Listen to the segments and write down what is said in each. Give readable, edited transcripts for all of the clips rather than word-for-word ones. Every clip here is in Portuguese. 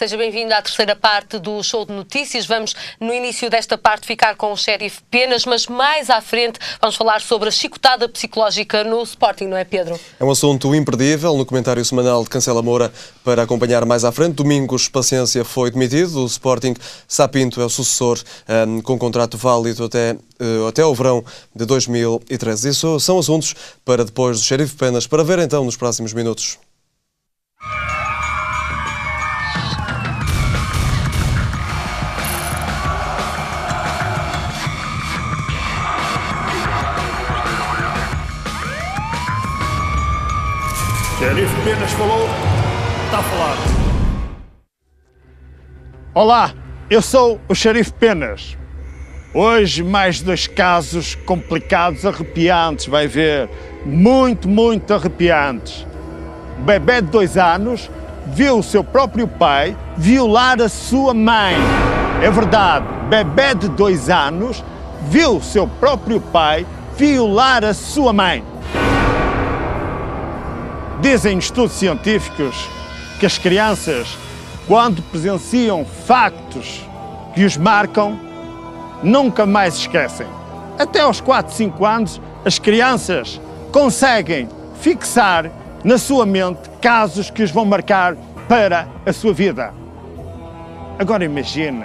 Seja bem-vindo à terceira parte do Show de Notícias. Vamos, no início desta parte, ficar com o Sheriff Penas, mas mais à frente vamos falar sobre a chicotada psicológica no Sporting, não é, Pedro? É um assunto imperdível no comentário semanal de Cancela Moura para acompanhar mais à frente. Domingos Paciência foi demitido. O Sporting Sá Pinto é o sucessor com contrato válido até ao verão de 2013. Isso são assuntos para depois do Sheriff Penas, para ver então nos próximos minutos. Sheriff Penas falou, está falado. Olá, eu sou o Sheriff Penas. Hoje mais dois casos complicados, arrepiantes, vai ver. Muito arrepiantes. O bebé de 2 anos viu o seu próprio pai violar a sua mãe. É verdade, bebé de 2 anos viu o seu próprio pai violar a sua mãe. Dizem estudos científicos que as crianças, quando presenciam factos que os marcam, nunca mais esquecem. Até aos 4, 5 anos, as crianças conseguem fixar na sua mente casos que os vão marcar para a sua vida. Agora imagine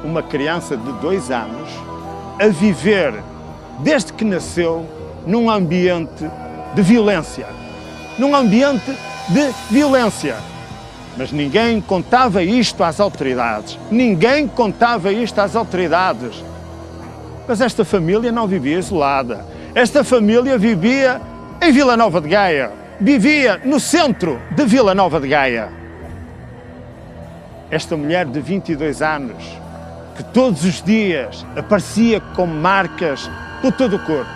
uma criança de 2 anos a viver, desde que nasceu, num ambiente de violência. Mas ninguém contava isto às autoridades. Mas esta família não vivia isolada. Esta família vivia em Vila Nova de Gaia. Vivia no centro de Vila Nova de Gaia. Esta mulher de 22 anos, que todos os dias aparecia com marcas por todo o corpo,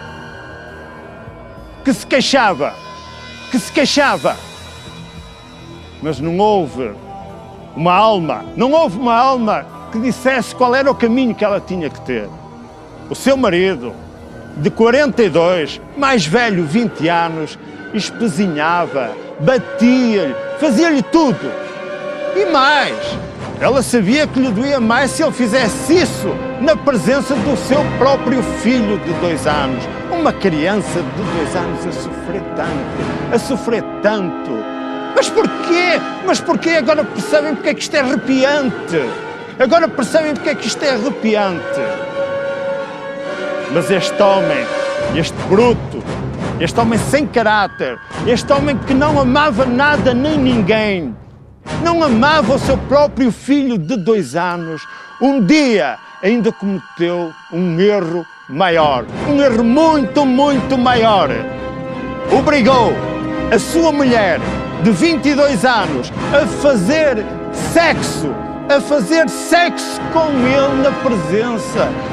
que se queixava, mas não houve uma alma que dissesse qual era o caminho que ela tinha que ter. O seu marido, de 42, mais velho, 20 anos, espezinhava, batia-lhe, fazia-lhe tudo. E mais, ela sabia que lhe doía mais se ele fizesse isso na presença do seu próprio filho de 2 anos. Uma criança de 2 anos a sofrer tanto. Mas porquê? Agora percebem porque é que isto é arrepiante. Mas este homem, este bruto, este homem sem caráter, este homem que não amava nada nem ninguém, não amava o seu próprio filho de 2 anos, um dia ainda cometeu um erro maior, um erro muito maior. Obrigou a sua mulher de 22 anos a fazer sexo com ele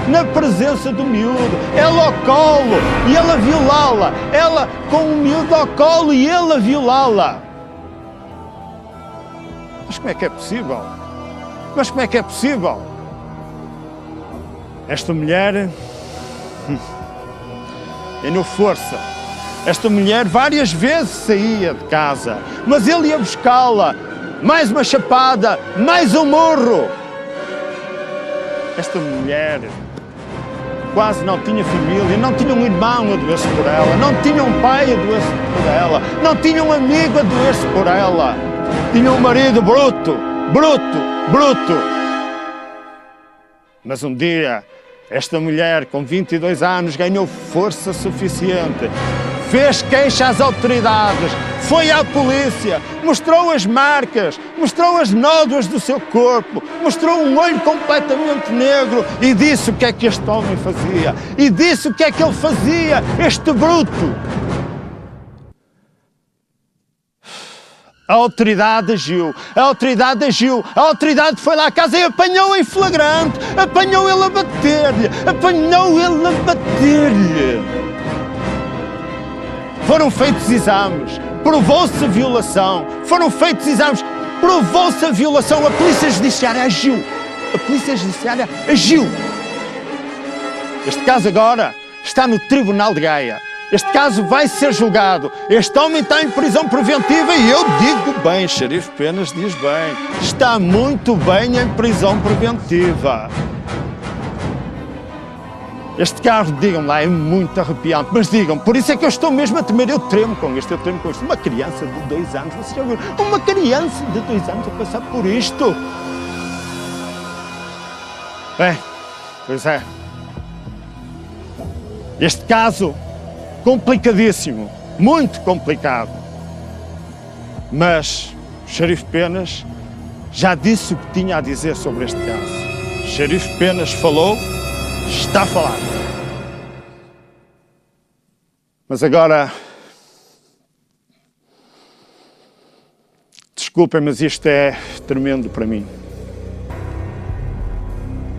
na presença do miúdo. Ela ao colo e ela violá-la, ela com o miúdo ao colo e ele a violá-la. Mas como é que é possível? Esta mulher ganhou força. Esta mulher várias vezes saía de casa, mas ele ia buscá-la. Mais uma chapada, mais um murro. Esta mulher quase não tinha família, não tinha um irmão a doer-se por ela, não tinha um pai a doer-se por ela, não tinha um amigo a doer-se por ela. Tinha um marido bruto. Mas um dia, esta mulher com 22 anos ganhou força suficiente, fez queixa às autoridades, foi à polícia, mostrou as marcas, mostrou as nódoas do seu corpo, mostrou um olho completamente negro e disse o que é que este homem fazia. E disse o que é que ele fazia, este bruto. A autoridade agiu, a autoridade foi lá à casa e apanhou em flagrante, apanhou ele a bater-lhe. Foram feitos exames, provou-se a violação, a Polícia Judiciária agiu. Este caso agora está no Tribunal de Gaia. Este caso vai ser julgado. Este homem está em prisão preventiva e eu digo bem, Xerife Penas diz bem. Está muito bem em prisão preventiva. Este caso, digam lá, é muito arrepiante, mas digam, por isso é que eu estou mesmo a temer, eu tremo com isto. Uma criança de 2 anos, vocês já viram? Uma criança de 2 anos a passar por isto. Bem, pois é. Este caso, complicadíssimo, muito complicado. Mas o Xerife Penas já disse o que tinha a dizer sobre este caso. O Xerife Penas falou, está falado. Mas agora, desculpem, mas isto é tremendo para mim.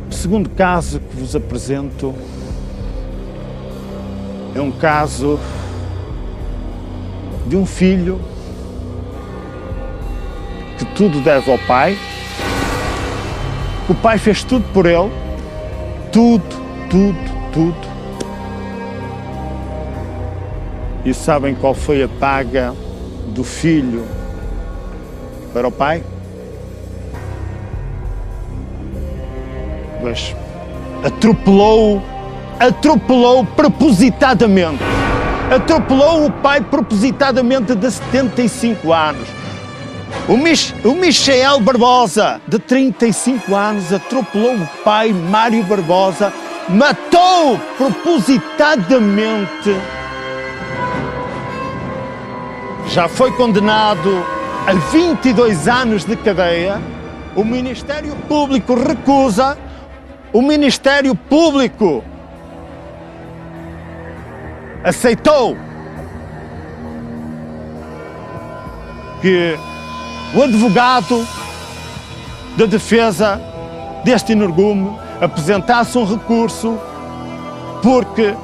O segundo caso que vos apresento é um caso de um filho que tudo deve ao pai. O pai fez tudo por ele. Tudo. E sabem qual foi a paga do filho para o pai? Pois, atropelou propositadamente. Atropelou o pai propositadamente de 75 anos. O Michael Barbosa, de 35 anos, atropelou o pai, Mário Barbosa, matou propositadamente. Já foi condenado a 22 anos de cadeia. O Ministério Público recusa. O Ministério Público aceitou que o advogado da defesa deste energume apresentasse um recurso porque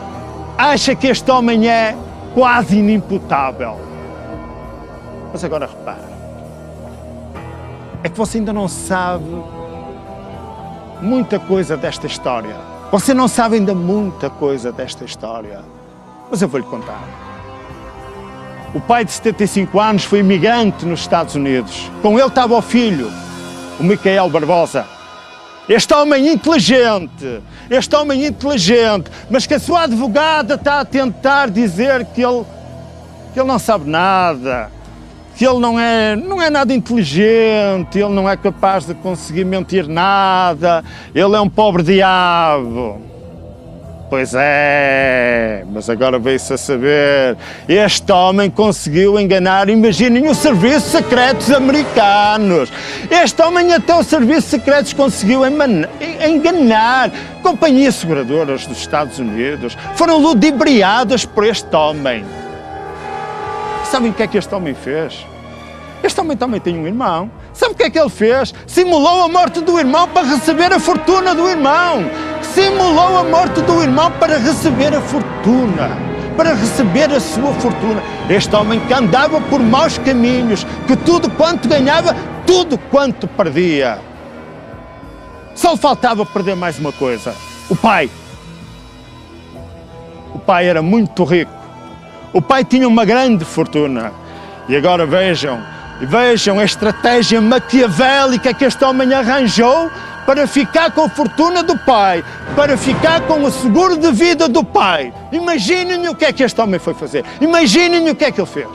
acha que este homem é quase inimputável. Mas agora repara, é que você ainda não sabe muita coisa desta história. Você não sabe ainda muita coisa desta história. Mas eu vou-lhe contar. O pai de 75 anos foi imigrante nos Estados Unidos. Com ele estava o filho, o Michael Barbosa. Este homem inteligente, mas que a sua advogada está a tentar dizer que ele não sabe nada, que ele não é nada inteligente, ele não é capaz de conseguir mentir nada, ele é um pobre diabo. Pois é, mas agora veio-se a saber, este homem conseguiu enganar, imaginem, os serviços secretos americanos. Este homem até os serviços secretos conseguiu enganar. Companhias seguradoras dos Estados Unidos foram ludibriadas por este homem. Sabem o que é que este homem fez? Este homem também tem um irmão. Sabe o que é que ele fez? Simulou a morte do irmão para receber a fortuna do irmão. Simulou a morte do irmão para receber a fortuna. Para receber a sua fortuna. Este homem que andava por maus caminhos, que tudo quanto ganhava, tudo quanto perdia. Só lhe faltava perder mais uma coisa. O pai. O pai era muito rico. O pai tinha uma grande fortuna. E agora vejam a estratégia maquiavélica que este homem arranjou para ficar com a fortuna do pai, para ficar com o seguro de vida do pai. Imaginem o que é que este homem foi fazer. Imaginem o que é que ele fez.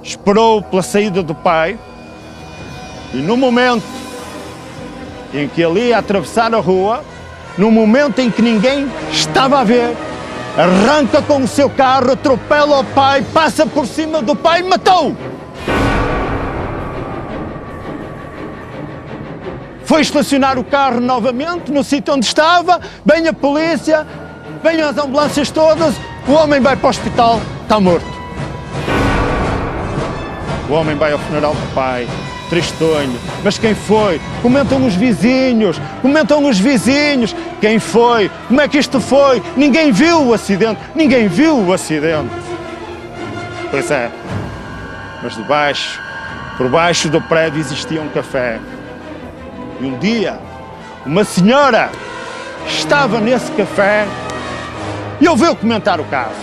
Esperou pela saída do pai e no momento em que ele ia atravessar a rua, no momento em que ninguém estava a ver, arranca com o seu carro, atropela o pai, passa por cima do pai e matou-o. Foi estacionar o carro novamente no sítio onde estava, vem a polícia, vêm as ambulâncias todas, o homem vai para o hospital, está morto. O homem vai ao funeral do pai, tristonho. Mas quem foi? Comentam os vizinhos. Quem foi? Como é que isto foi? Ninguém viu o acidente. Pois é. Mas por baixo do prédio existia um café. E um dia, uma senhora estava nesse café e ouviu comentar o caso.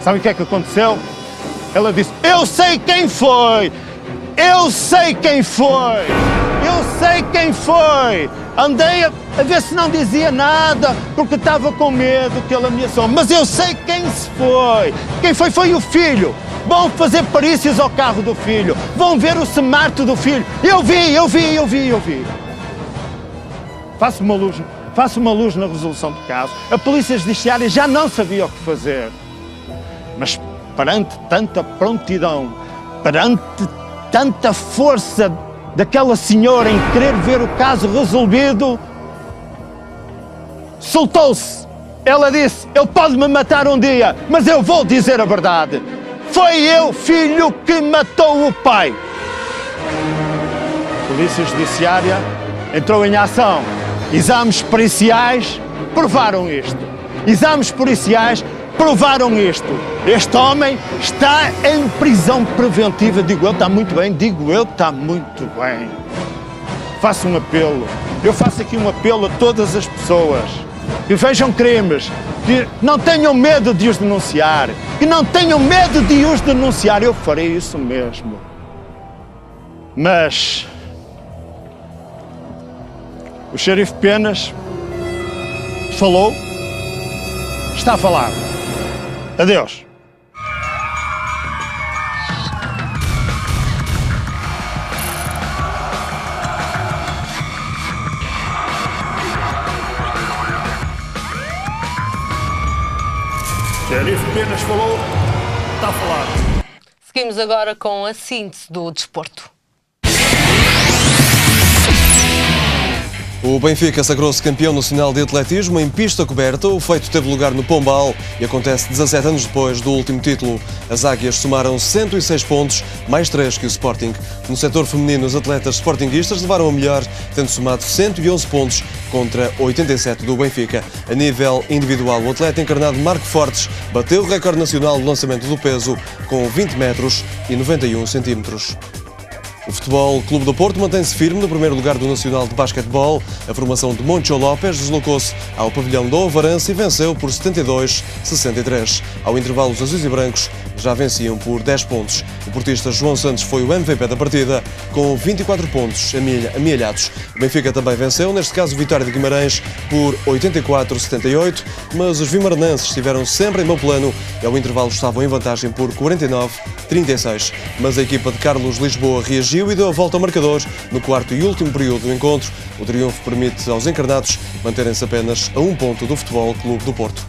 Sabe o que é que aconteceu? Ela disse, eu sei quem foi! Eu sei quem foi! Eu sei quem foi! Andei a ver se não dizia nada, porque estava com medo que ele ameaçou. Mas eu sei quem se foi! Quem foi? Foi o filho! Vão fazer perícias ao carro do filho. Vão ver o smart do filho. Eu vi. Faço uma luz na resolução do caso. A Polícia Judiciária já não sabia o que fazer. Mas perante tanta prontidão, perante tanta força daquela senhora em querer ver o caso resolvido, soltou-se. Ela disse, ele pode me matar um dia, mas eu vou dizer a verdade. Foi eu, filho, que matou o pai. A Polícia Judiciária entrou em ação. Exames periciais provaram isto. Este homem está em prisão preventiva. Digo eu, está muito bem. Faço um apelo. Eu faço aqui um apelo a todas as pessoas que vejam crimes, que não tenham medo de os denunciar. Eu farei isso mesmo. Mas o xerife Penas falou, está a falar. Adeus. Xerife Penas falou, está a falar. Seguimos agora com a síntese do desporto. O Benfica sagrou-se campeão nacional de atletismo em pista coberta. O feito teve lugar no Pombal e acontece 17 anos depois do último título. As águias somaram 106 pontos, mais 3 que o Sporting. No setor feminino, os atletas sportinguistas levaram a melhor, tendo somado 111 pontos contra 87 do Benfica. A nível individual, o atleta encarnado Marco Fortes bateu o recorde nacional de lançamento do peso com 20 metros e 91 centímetros. O Futebol Clube do Porto mantém-se firme no primeiro lugar do Nacional de Basquetebol. A formação de Moncho Lopes deslocou-se ao pavilhão do Ovarense e venceu por 72-63. Ao intervalo, os azuis e brancos já venciam por 10 pontos. O portista João Santos foi o MVP da partida, com 24 pontos amealhados. O Benfica também venceu, neste caso Vitória de Guimarães, por 84-78, mas os vimaranenses estiveram sempre em bom plano e ao intervalo estavam em vantagem por 49-36. Mas a equipa de Carlos Lisboa reagiu e deu a volta ao marcador no quarto e último período do encontro. O triunfo permite aos encarnados manterem-se apenas a um ponto do Futebol Clube do Porto.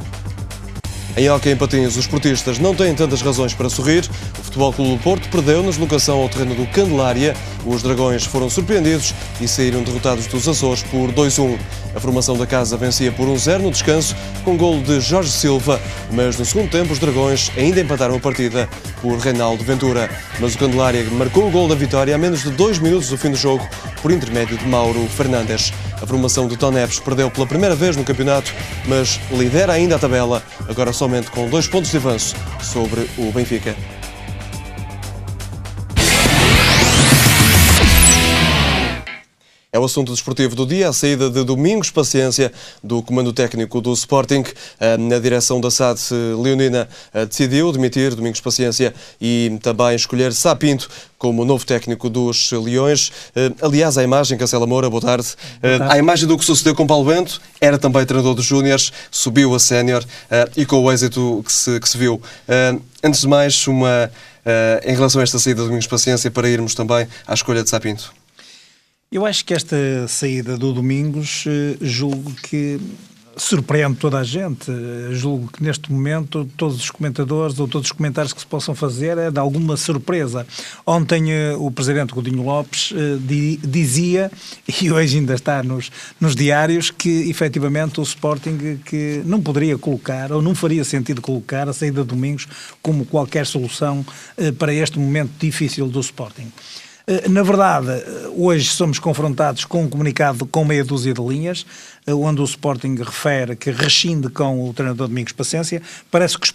Em hóquei em patins, os portistas não têm tantas razões para sorrir. O Futebol Clube do Porto perdeu na deslocação ao terreno do Candelária. Os dragões foram surpreendidos e saíram derrotados dos Açores por 2-1. A formação da casa vencia por 1-0 no descanso, com golo de Jorge Silva, mas no segundo tempo os dragões ainda empataram a partida por Reinaldo Ventura. Mas o Candelária marcou o golo da vitória a menos de 2 minutos do fim do jogo, por intermédio de Mauro Fernandes. A formação do Tom Neves perdeu pela primeira vez no campeonato, mas lidera ainda a tabela, agora somente com 2 pontos de avanço sobre o Benfica. É o assunto desportivo do dia, a saída de Domingos Paciência do comando técnico do Sporting. Na direção da SAD leonina decidiu demitir Domingos Paciência e também escolher Sá Pinto como novo técnico dos Leões. Aliás, a imagem, Cancela Moura, boa tarde. A imagem do que sucedeu com Paulo Bento, era também treinador dos Júniores, subiu a sénior e com o êxito que se viu. Antes de mais, em relação a esta saída de Domingos Paciência, para irmos também à escolha de Sá Pinto. Eu acho que esta saída do Domingos, julgo que surpreende toda a gente. Julgo que neste momento todos os comentadores ou todos os comentários que se possam fazer é de alguma surpresa. Ontem o presidente Godinho Lopes dizia, e hoje ainda está nos diários, que efetivamente o Sporting que não poderia colocar, ou não faria sentido colocar a saída de Domingos como qualquer solução para este momento difícil do Sporting. Na verdade, hoje somos confrontados com um comunicado com meia dúzia de linhas, onde o Sporting refere que rescinde com o treinador Domingos Paciência. Parece que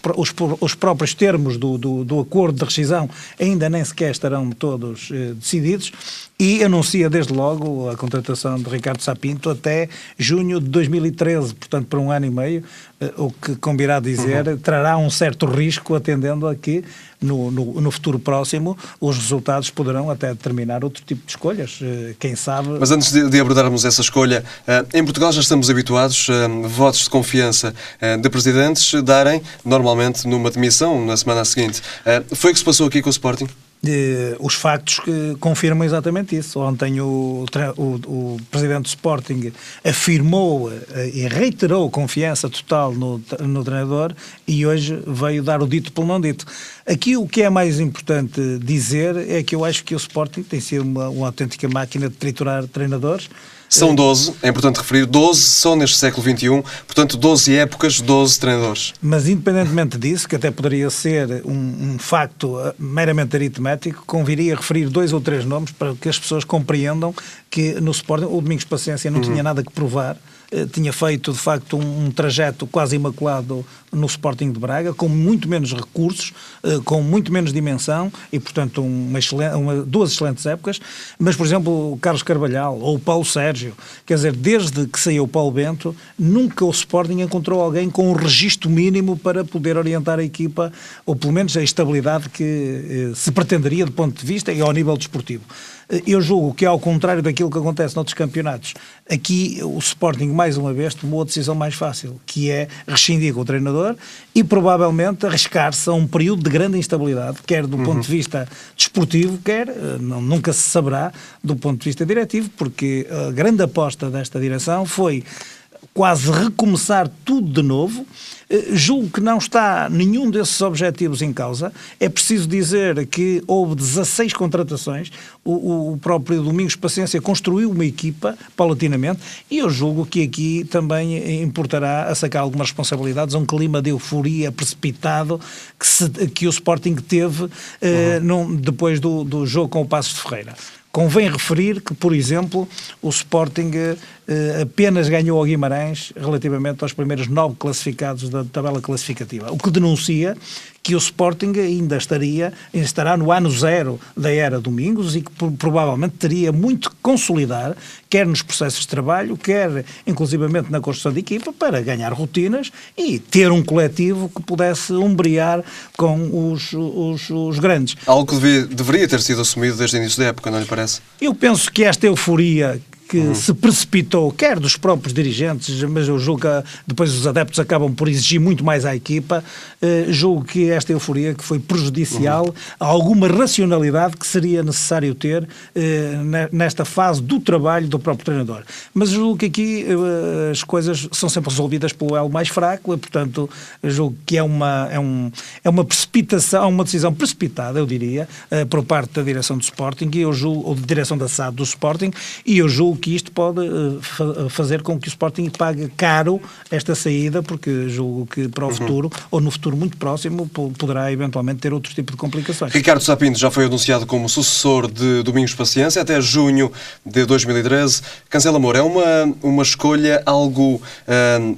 os próprios termos do acordo de rescisão ainda nem sequer estarão todos decididos, e anuncia desde logo a contratação de Ricardo Sapinto até junho de 2013, portanto por 1 ano e meio, o que convirá dizer trará um certo risco, atendendo a que no futuro próximo os resultados poderão até determinar outro tipo de escolhas, quem sabe... Mas antes de abordarmos essa escolha, em Portugal já estamos habituados a votos de confiança de presidentes darem, normalmente, numa demissão na semana seguinte. Foi o que se passou aqui com o Sporting? Os factos que confirmam exatamente isso. Ontem o presidente do Sporting afirmou e reiterou confiança total no treinador, e hoje veio dar o dito pelo não dito. Aqui o que é mais importante dizer é que eu acho que o Sporting tem sido uma autêntica máquina de triturar treinadores. São 12, é importante referir, 12 só neste século XXI, portanto 12 épocas, 12 treinadores. Mas independentemente disso, que até poderia ser um facto meramente aritmético, conviria referir 2 ou 3 nomes para que as pessoas compreendam que no Sporting o Domingos Paciência não tinha nada que provar. Tinha feito, de facto, um trajeto quase imaculado no Sporting de Braga, com muito menos recursos, com muito menos dimensão e, portanto, duas excelentes épocas. Mas, por exemplo, o Carlos Carvalhal ou o Paulo Sérgio, quer dizer, desde que saiu o Paulo Bento, nunca o Sporting encontrou alguém com um registro mínimo para poder orientar a equipa, ou pelo menos a estabilidade que se pretenderia do ponto de vista e ao nível desportivo. Eu julgo que, ao contrário daquilo que acontece noutros campeonatos, aqui o Sporting, mais uma vez, tomou a decisão mais fácil, que é rescindir com o treinador e, provavelmente, arriscar-se a um período de grande instabilidade, quer do ponto de vista desportivo, quer, nunca se saberá, do ponto de vista diretivo, porque a grande aposta desta direção foi quase recomeçar tudo de novo. Julgo que não está nenhum desses objetivos em causa. É preciso dizer que houve 16 contratações, o próprio Domingos Paciência construiu uma equipa paulatinamente, e eu julgo que aqui também importará a sacar algumas responsabilidades a um clima de euforia precipitado que o Sporting teve depois do jogo com o Paços de Ferreira. Convém referir que, por exemplo, o Sporting apenas ganhou ao Guimarães relativamente aos primeiros 9 classificados da tabela classificativa, o que denuncia que o Sporting ainda estará no ano 0 da era Domingos, e que provavelmente teria muito que consolidar, quer nos processos de trabalho, quer inclusivamente na construção de equipa, para ganhar rotinas e ter um coletivo que pudesse ombrear com os grandes. Algo que deveria ter sido assumido desde o início da época, não lhe parece? Eu penso que esta euforia que se precipitou, quer dos próprios dirigentes, mas eu julgo que depois os adeptos acabam por exigir muito mais à equipa, julgo que esta euforia que foi prejudicial a alguma racionalidade que seria necessário ter nesta fase do trabalho do próprio treinador. Mas julgo que aqui as coisas são sempre resolvidas pelo elo mais fraco, e, portanto, julgo que é uma precipitação, uma decisão precipitada, eu diria, por parte da direção do Sporting, ou da direção da SAD do Sporting, e eu julgo que isto pode fazer com que o Sporting pague caro esta saída, porque julgo que para o futuro, ou no futuro muito próximo, poderá eventualmente ter outro tipo de complicações. Ricardo Sapinto já foi anunciado como sucessor de Domingos Paciência até junho de 2013. Cancela Moura, é uma escolha algo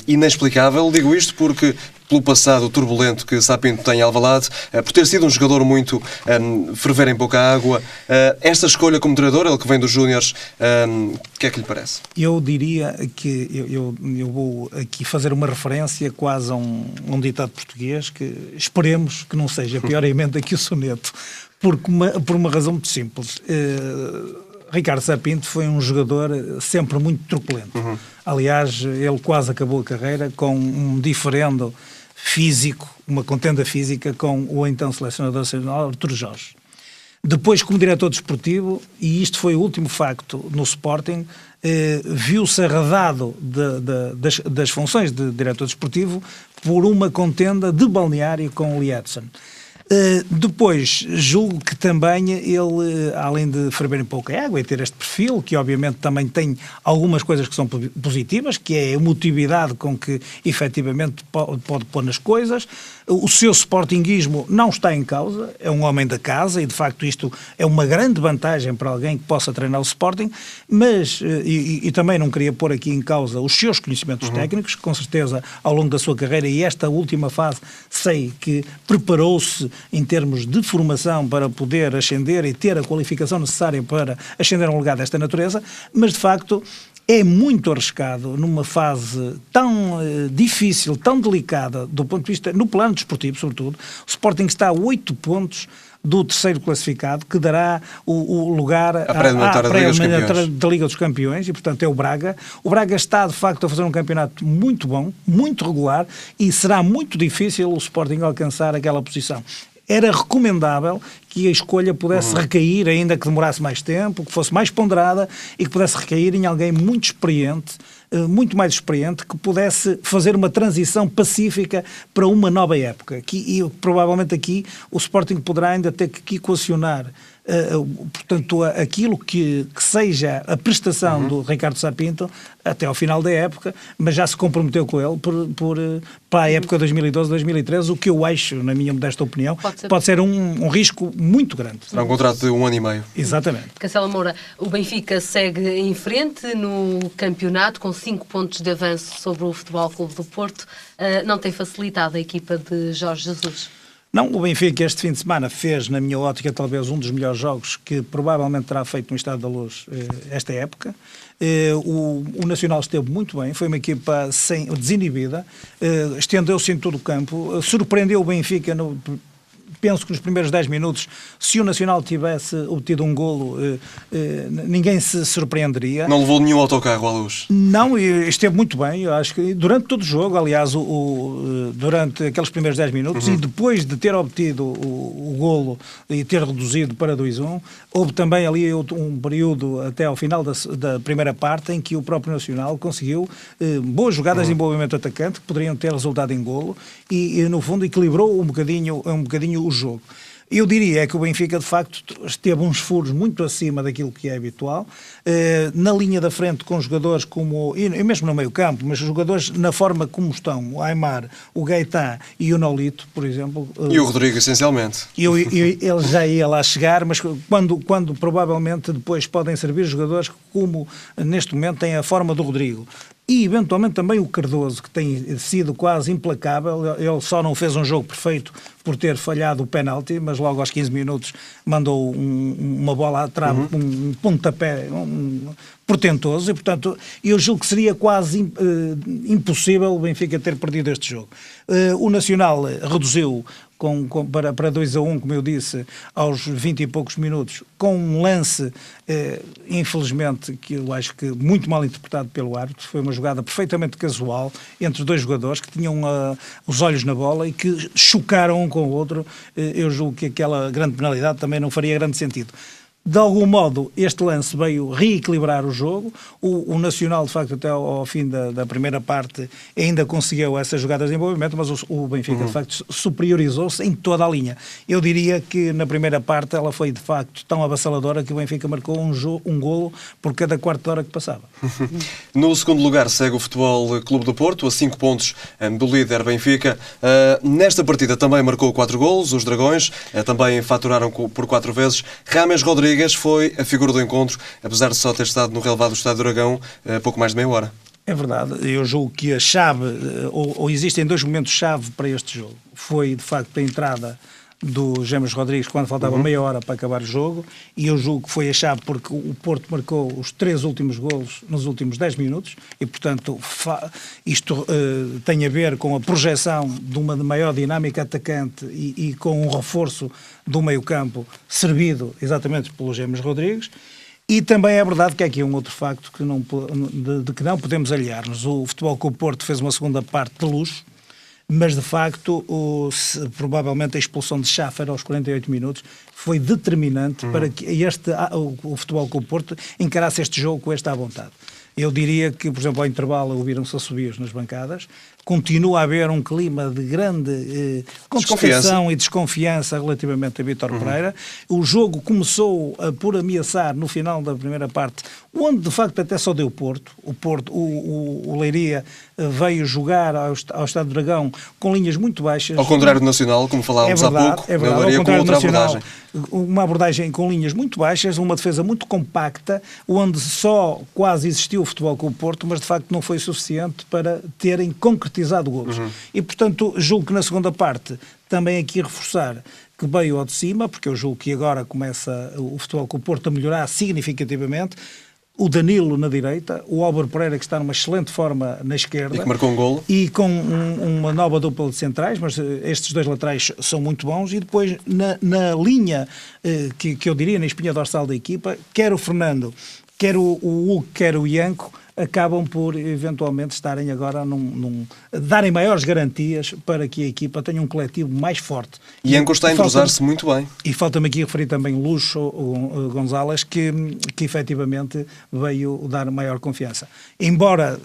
inexplicável. Digo isto porque, pelo passado turbulento que Sapinto tem em Alvalade, por ter sido um jogador muito ferver em pouca água, esta escolha como treinador, ele que vem dos Júniores, o que é que lhe parece? Eu diria que eu vou aqui fazer uma referência quase a um ditado português, que esperemos que não seja pior emenda que o soneto, por uma razão muito simples. Ricardo Sapinto foi um jogador sempre muito truculento. Aliás, ele quase acabou a carreira com um diferendo físico, uma contenda física com o então selecionador nacional Artur Jorge. Depois, como diretor desportivo, e isto foi o último facto no Sporting, viu-se arredado das funções de diretor desportivo por uma contenda de balneário com o Lee Edson. Depois, julgo que também ele, além de ferver em pouca água e ter este perfil, que obviamente também tem algumas coisas que são positivas, que é a emotividade com que efetivamente pode pôr nas coisas, o seu sportinguismo não está em causa, é um homem da casa e de facto isto é uma grande vantagem para alguém que possa treinar o Sporting, mas, e também não queria pôr aqui em causa os seus conhecimentos técnicos, com certeza ao longo da sua carreira e esta última fase sei que preparou-se em termos de formação para poder ascender e ter a qualificação necessária para ascender a um lugar desta natureza, mas de facto é muito arriscado numa fase tão difícil, tão delicada, do ponto de vista, no plano desportivo sobretudo. O Sporting está a 8 pontos do terceiro classificado, que dará o lugar à pré-eliminatória da Liga dos Campeões, e portanto é o Braga. O Braga está de facto a fazer um campeonato muito bom, muito regular, e será muito difícil o Sporting alcançar aquela posição. Era recomendável que a escolha pudesse recair, ainda que demorasse mais tempo, que fosse mais ponderada e que pudesse recair em alguém muito experiente, muito mais experiente, que pudesse fazer uma transição pacífica para uma nova época. E provavelmente aqui o Sporting poderá ainda ter que equacionar portanto, aquilo que seja a prestação do Ricardo Sá Pinto até ao final da época, mas já se comprometeu com ele para a época 2012-2013, o que eu acho, na minha modesta opinião, pode ser um risco muito grande. Será um contrato de 1 ano e meio. Exatamente. Cancela Moura, o Benfica segue em frente no campeonato com 5 pontos de avanço sobre o Futebol Clube do Porto. Não tem facilitado a equipa de Jorge Jesus? Não, o Benfica este fim de semana fez, na minha ótica, talvez um dos melhores jogos que provavelmente terá feito no Estádio da Luz esta época. O Nacional esteve muito bem, foi uma equipa desinibida, estendeu-se em todo o campo, surpreendeu o Benfica penso que nos primeiros 10 minutos, se o Nacional tivesse obtido um golo, ninguém se surpreenderia. Não levou nenhum autocarro à Luz? Não, esteve muito bem, eu acho que durante todo o jogo, aliás, durante aqueles primeiros 10 minutos, e depois de ter obtido o golo e ter reduzido para 2-1, houve também ali um período até ao final da primeira parte em que o próprio Nacional conseguiu boas jogadas de envolvimento atacante que poderiam ter resultado em golo e no fundo equilibrou um bocadinho o jogo. Eu diria que o Benfica, de facto, teve uns furos muito acima daquilo que é habitual, na linha da frente com jogadores como, e mesmo no meio campo, mas jogadores na forma como estão, o Aimar, o Gaetan e o Nolito, por exemplo. E o Rodrigo, essencialmente. Ele já ia lá chegar, mas quando provavelmente depois podem servir jogadores que, como neste momento, têm a forma do Rodrigo. E, eventualmente, também o Cardoso, que tem sido quase implacável. Ele só não fez um jogo perfeito por ter falhado o penalti, mas logo aos 15 minutos mandou uma bola à trave, um pontapé portentoso. E, portanto, eu julgo que seria quase impossível o Benfica ter perdido este jogo. O Nacional reduziu para 2-1, como eu disse, aos 20 e poucos minutos, com um lance, infelizmente, que eu acho que muito mal interpretado pelo árbitro. Foi uma jogada perfeitamente casual entre dois jogadores que tinham os olhos na bola e que chocaram um com o outro. Eu julgo que aquela grande penalidade também não faria grande sentido. De algum modo, este lance veio reequilibrar o jogo. O Nacional, de facto, até ao fim da primeira parte, ainda conseguiu essas jogadas de envolvimento, mas o Benfica, de facto, superiorizou-se em toda a linha. Eu diria que, na primeira parte, ela foi, de facto, tão avassaladora que o Benfica marcou um golo por cada quarto de hora que passava. No segundo lugar, segue o Futebol Clube do Porto, a 5 pontos do líder Benfica. Nesta partida também marcou 4 golos, os Dragões também faturaram por 4 vezes. Rames Rodrigues foi a figura do encontro, apesar de só ter estado no relevado do Estádio do Dragão pouco mais de meia hora. É verdade, eu julgo que a chave, ou existem 2 momentos-chave para este jogo. Foi, de facto, a entrada do James Rodrigues quando faltava meia hora para acabar o jogo, e eu julgo que foi a chave porque o Porto marcou os 3 últimos golos nos últimos 10 minutos e, portanto, isto tem a ver com a projeção de uma maior dinâmica atacante e com um reforço do meio-campo servido exatamente pelo James Rodrigues. E também é verdade que há aqui um outro facto de que não podemos aliar-nos. O Futebol Clube do Porto fez uma segunda parte de luxo, mas de facto provavelmente a expulsão de Schaffer aos 48 minutos foi determinante para que o Futebol Clube do Porto encarasse este jogo com esta à vontade. Eu diria que, por exemplo, ao intervalo ouviram-se assobios nas bancadas, continua a haver um clima de grande contestação e desconfiança relativamente a Vítor Pereira. O jogo começou por ameaçar no final da primeira parte, onde de facto até só deu Porto. O Leiria veio jogar ao Estádio do Dragão com linhas muito baixas. Ao contrário do Nacional, como falávamos há pouco, é verdade. Leiria com outra abordagem. Uma abordagem com linhas muito baixas, uma defesa muito compacta, onde só quase existiu o Futebol Clube Porto, mas de facto não foi suficiente para terem concretizado golos. E portanto julgo que na segunda parte também aqui reforçar que veio ao de cima, porque eu julgo que agora começa o Futebol Clube Porto a melhorar significativamente. O Danilo na direita, o Álvaro Pereira que está numa excelente forma na esquerda. E que marcou um golo. E com uma nova dupla de centrais, mas estes dois laterais são muito bons. E depois na linha que eu diria na espinha dorsal da equipa, quer o Fernando, quer o Hulk, quer o Ianco, acabam por eventualmente estarem agora darem maiores garantias para que a equipa tenha um coletivo mais forte. E Ianco está a entrosar-se muito bem. E falta-me aqui referir também Lucho Gonzalez, que efetivamente veio dar maior confiança. Embora,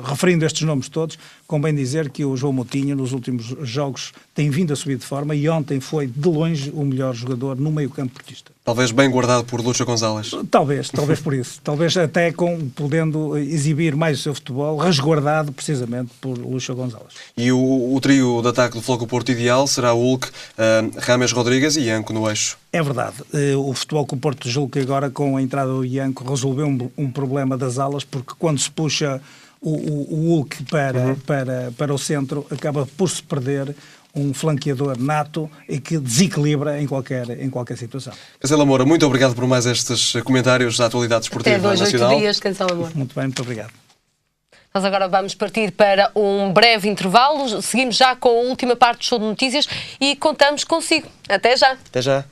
referindo estes nomes todos, convém dizer que o João Moutinho nos últimos jogos tem vindo a subir de forma e ontem foi de longe o melhor jogador no meio-campo portista. Talvez bem guardado por Lucho Gonzalez. Talvez por isso. Talvez até podendo exibir mais o seu futebol, resguardado precisamente por Lucho Gonzalez. E o trio de ataque do Futebol Clube Porto ideal será o Hulk, James Rodrigues e Ianco no eixo. É verdade. O Futebol Clube Porto julgo que agora com a entrada do Ianco resolveu um problema das alas, porque quando se puxa o Hulk para o centro acaba por se perder um flanqueador nato e que desequilibra em qualquer situação. Cancela Moura, muito obrigado por mais estes comentários da atualidade esportiva nacional. Até 2, 8 dias, Cancela Moura. Muito bem, muito obrigado. Nós agora vamos partir para um breve intervalo. Seguimos já com a última parte do Show de Notícias e contamos consigo. Até já. Até já.